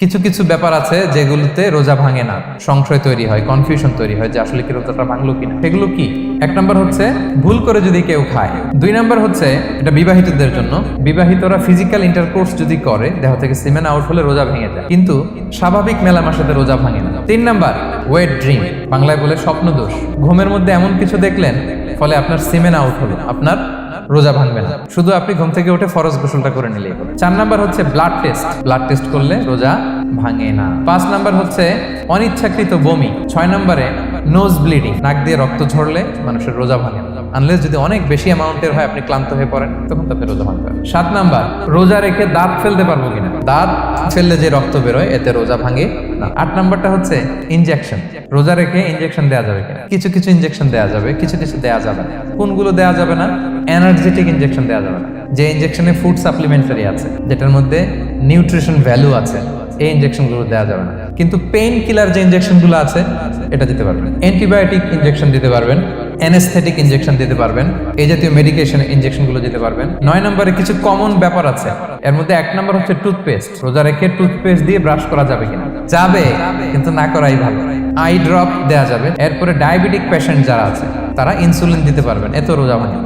কিছু কিছু ব্যাপার আছে যেগুলোতে রোজা ভাঙে না, সংশয় তৈরি হয়, কনফিউশন তৈরি হয় যে আসলে কি রোজাটা ভাঙলো কিনা। সেগুলো কি? এক নাম্বার হচ্ছে ভুল করে যদি কেউ খায়। দুই নাম্বার হচ্ছে এটা বিবাহিতদের জন্য, বিবাহিতরা ফিজিক্যাল ইন্টারকোর্স যদি করে দেহ থেকে সিমেন আউট হলে রোজা ভেঙে যায়, কিন্তু স্বাভাবিক মেলামেশাতে রোজা ভাঙে না। তিন নাম্বার ওয়েট ড্রিম, বাংলায় বলে স্বপ্নদোষ। ঘুমের মধ্যে এমন কিছু দেখলেন ফলে আপনার সিমেন আউট হলো, আপনার রোজা ভাঙবে না, শুধু আপনি ঘুম থেকে উঠে ফরজ গোসলটা করে নিলেই হবে। চার নাম্বার হচ্ছে ব্লাড টেস্ট, ব্লাড টেস্ট করলে রোজা ভাঙে না। পাঁচ নাম্বার হচ্ছে অনিচ্ছাকৃত বমি। ছয় নাম্বারে নোজ ব্লিডিং, নাক দিয়ে রক্ত ঝরলে মানুষের রোজা ভাঙে না, আনলেস যদি অনেক বেশি অ্যামাউন্টের হয়, আপনি ক্লান্ত হয়ে পড়েন, তখন তো আপনি রোজা ভাঙতে পারেন। সাত নাম্বার রোজা রেখে দাঁত ফেলতে পারবো কিনা, দাঁত ফেললে যে রক্ত বেরোয় এতে রোজা ভাঙে না। আট নাম্বারটা হচ্ছে ইনজেকশন, রোজা রেখে ইনজেকশন দেওয়া যাবে কিনা। কিছু কিছু ইনজেকশন দেওয়া যাবে, কিছু কিছু দেওয়া যাবে না। কোনগুলো দেওয়া যাবে না? এনার্জেটিক ইনজেকশন দেওয়া যাবে না, যে ইনজেকশনে ফুড সাপ্লিমেন্টারি আছে, যেটার মধ্যে নিউট্রিশন ভ্যালু আছে, এই ইনজেকশনগুলো দেওয়া যাবে না। কিন্তু পেইন কিলার যে ইনজেকশনগুলো আছে এটা দিতে পারবেন। অ্যান্টিবায়োটিক ইনজেকশন দিতে পারবেন, অ্যানেস্থেটিক ইনজেকশন দিতে পারবেন, এই জাতীয় মেডিকেশন ইনজেকশনগুলো দিতে পারবেন। নয় নম্বরে কিছু কমন ব্যাপার আছে, এর মধ্যে এক নম্বর হচ্ছে টুথপেস্ট। রোজা রেখে টুথপেস্ট দিয়ে ব্রাশ করা যাবে কিনা? যাবে, কিন্তু না করাই ভালো। আই ড্রপ দেওয়া যাবে। এরপরে ডায়াবেটিক পেশেন্ট যারা আছে তারা ইনসুলিন দিতে পারবেন, এত রোজা ভাঙে।